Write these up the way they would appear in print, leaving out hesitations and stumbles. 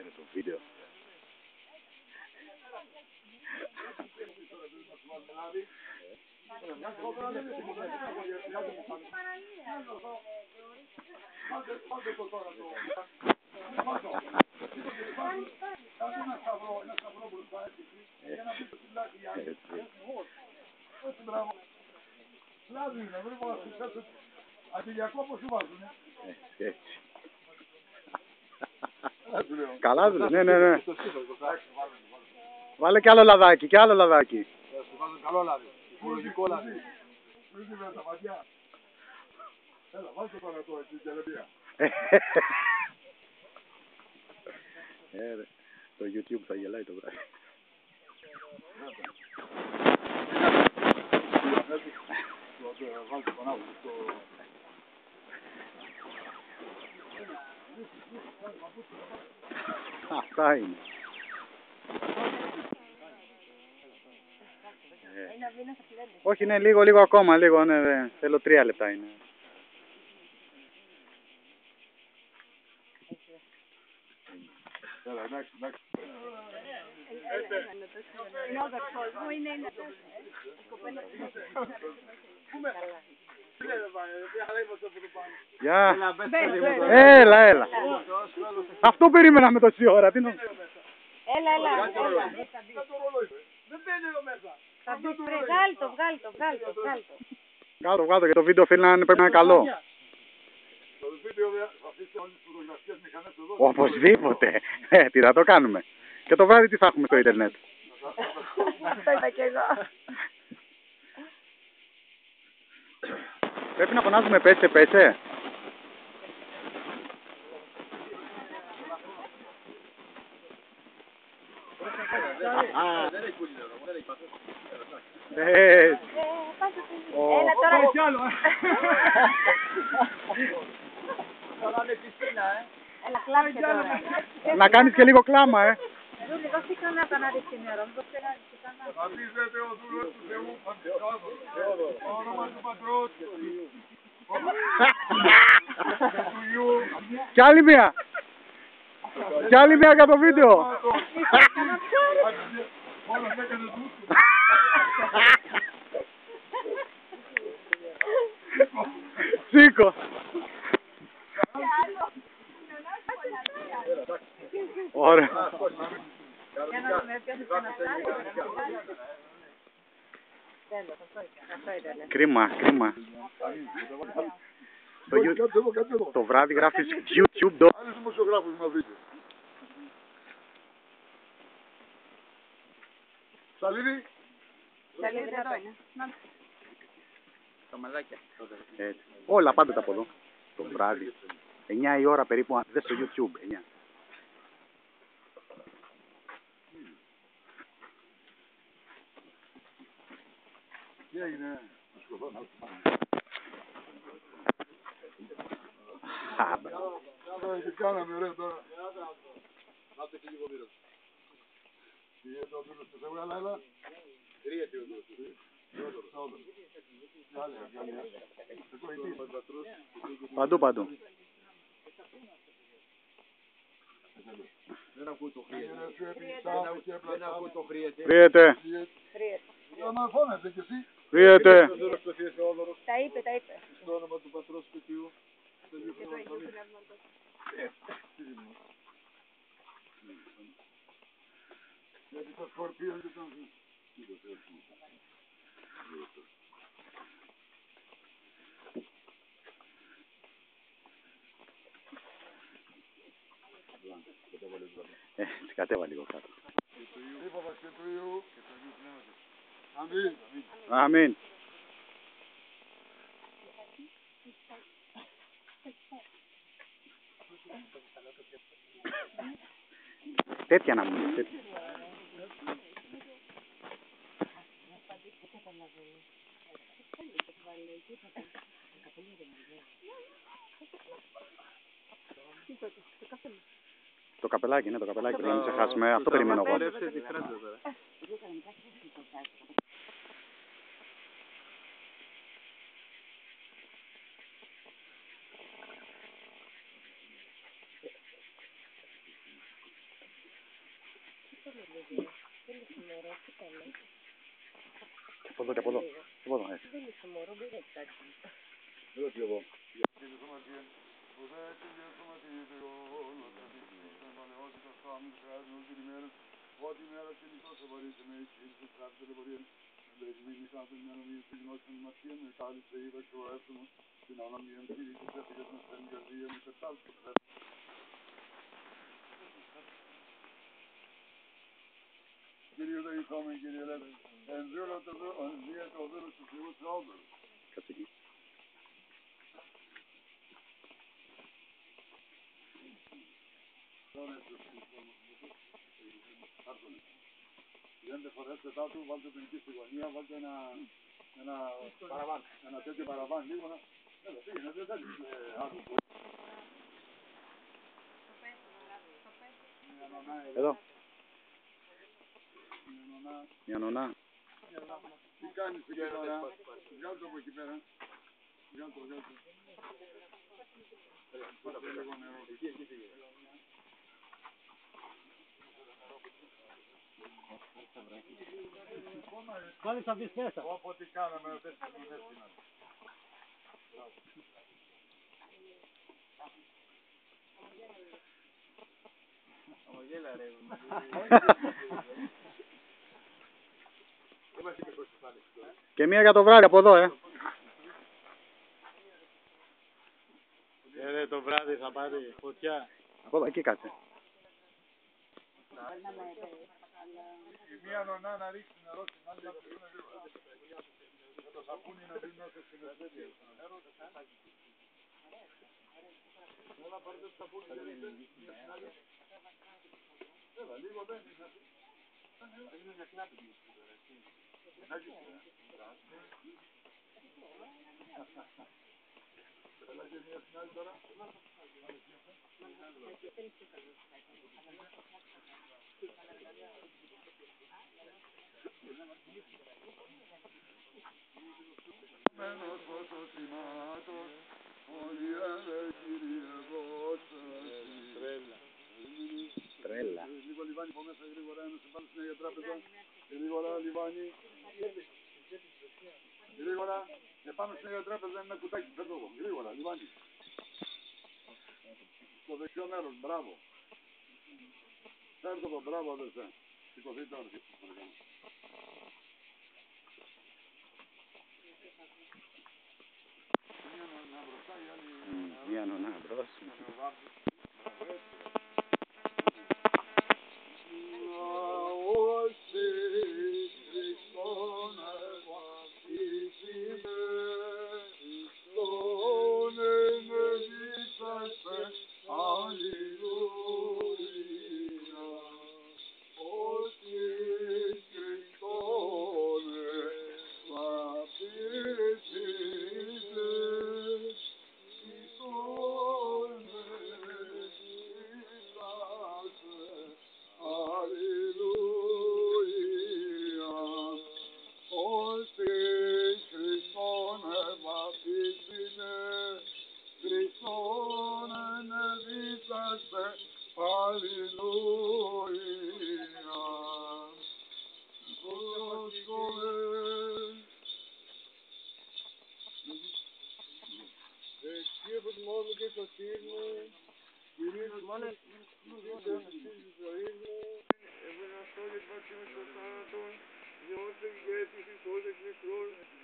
το βίντεο. Καλά δουλεύει, ναι. Βάλε κι άλλο λαδάκι, κι άλλο λαδάκι. Καλό λάδι, οικολογικό λάδι. Έλα, βάζω τώρα το εκεί, τελεμία. Το YouTube θα γελάει το βράδυ. Αυτά είναι. Όχι, είναι λίγο ακόμα, λίγο, ναι, θέλω 3 λεπτά είναι. Έλα, εντάξει. Γεια. Έλα. Αυτό περιμέναμε τόση ώρα. Τι Έλα. Δεν μπαίνει εδώ μέσα. Βγάλ' το. Βγάλω και το βίντεο πρέπει να είναι καλό. Το βίντεο θα αφήσετε όλες τις φωτογραφίες μηχανές εδώ. Οπωσδήποτε. Τι θα το κάνουμε. Και το βράδυ τι θα έχουμε στο ίντερνετ. Αυτό είπα κι εγώ. Πρέπει να φωνάζουμε πέσε. Δεν έχει πολύ νερό, δεν έχει πάθος. Έλα τώρα. Κι άλλο, Τώρα είναι πισίνα, Έλα, κλάψε τώρα. Να κάνεις και λίγο κλάμα, Δούλη, δώσε ξανά το να ρίξει νερό. Βαπτίζεται ο δούλος του Θεού Παντικάδος. Το όνομα του Πατρός και του Υιού. Κι άλλη μία. Κι άλλη μία για το βίντεο. Όλος έκανε τούτο. Σήκω. Ωραία. Κρίμα. Το βράδυ γράφεις YouTube. Άλλους δημοσιογράφους να βρείτε. Σαλίδη. Τα μαλάκια. Όλα πάντα από εδώ. Το βράδυ. 9 η ώρα περίπου. Δες στο YouTube. 9. Τι έγινε. Τι κάναμε ωραία τώρα. Να το και λίγο μύρος. Τι είναι ο δούλος του Θεού, έλα. Τρίεται ο δούλος του Θεού. Παντού. Δεν ακούω το χρειέται. Φρίεται. Μα φώνατε κι εσύ. Φρίεται. Τα είπε. Στο όνομα του Πατρός και του Υιού. Γιατί τα σκορπία και τον... Κατέβα λίγο κάτω. Είπα και του Υιού και του Αγίου Πνεύματος. Αμήν. Τέτοια να μου είναι, τέτοια. Το καπελάκι, ναι, το καπελάκι πρέπει να μην ξεχάσουμε. Αυτό περιμένω εγώ. Από εδώ και από εδώ. Από εδώ, έτσι. Εδώ και εγώ. Ό,τι μέρα και νυχτός ευαρύσε με εισχύρισες τράφη τελεπορίες. Εμπεσμήνης άνθρωποι ανομίες της γνώσης των μαρτίων, με κάλυψε είδα και ο εύσομος. Την ανομία μου κηρύττης έφυγες με στέλνη καρδία μου, πετάλ στο πέρα. Κύριε Δεϊθόμεν, κύριε Λέτε, ενδύολα το δώρο του Θεού Θεόδωρου. Κάτσε εκεί. Βγαίνετε φορές τετάτου, βάλτε την εκεί στη γωνία, βάλτε ένα τέτοιο παραβάν λίγο να... Πήγαινε, δεν θέλεις άλλο. Εδώ. Μια νονά. Τι κάνεις εκεί τώρα, βγάλ' το από εκεί πέρα. Βγάλ' το. Πάρτε λίγο νερό. Πάλι θα μπεις μέσα. Όποτε κάναμε, δεν συνοδεύτηκαν. Ομογέλα ρε. Και μία για το βράδυ από εδώ, Ρε, το βράδυ θα πάρει φωτιά. Από εδώ, εκεί κάτσε. Η μία νονά να ρίξει νερό στην άλλη να πηγαίνει λίγο. Και το σαπούνι να δει μέσα στην εσθέτεια. Έλα πάρτε το σαπούνι και ρίξτε. Έλα, λίγο δεν είναι. Είναι μια κλάπη του. Έλα και μια στην άλλη τώρα. Μένος φως σημάτος, όλοι Κύριε δώσασαι. Τρέλα. Λίγο λιβάνι από μέσα γρήγορα, ένας επάνω στην Αγία Τράπεζα. Γρήγορα λιβάνι. Γρήγορα, επάνω στην Αγία Τράπεζα είναι ένα κουτάκι, φέρ' το εδώ. Γρήγορα, λιβάνι. Στο δεξιό μέρος, μπράβο. Φέρ' το εδώ, μπράβο αδερφέ. Σηκωθείτε τώρα. Μία νονά μπρος.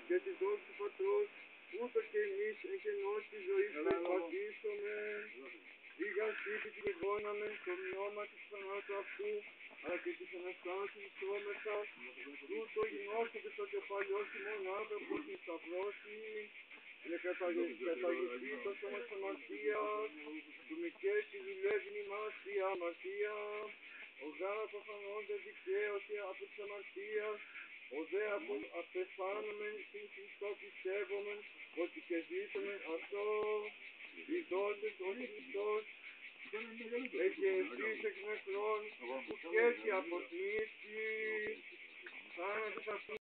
Και τη δόση του Πατρός, ούτω και εμείς εν κενός της ζωής του υπακούσαμε, λίγαν τύπη την εγώναμεν στο μνήμα της θανάτου αυτού, αλλά και της Αναστάσης ιστρώμεθα, τούτο γινώθηκες ότι ο παλιός ημών άνθρωπος την σταυρώση, και καταγγελθεί το σώμα της αμαρτίας, του μηκές τη δουλεύει ημάς η αμαρτία, ο γάρα προφανόνται δικαίωση από της αμαρτίας, ο δε απεφάνομεν στην Χριστό πιστεύομεν, ότι και ζήσομεν αυτό, ειδότες ο Χριστός, έχει ευθύς εκ νεκρών, που και έχει αποσμίσει, θάνατος αυτού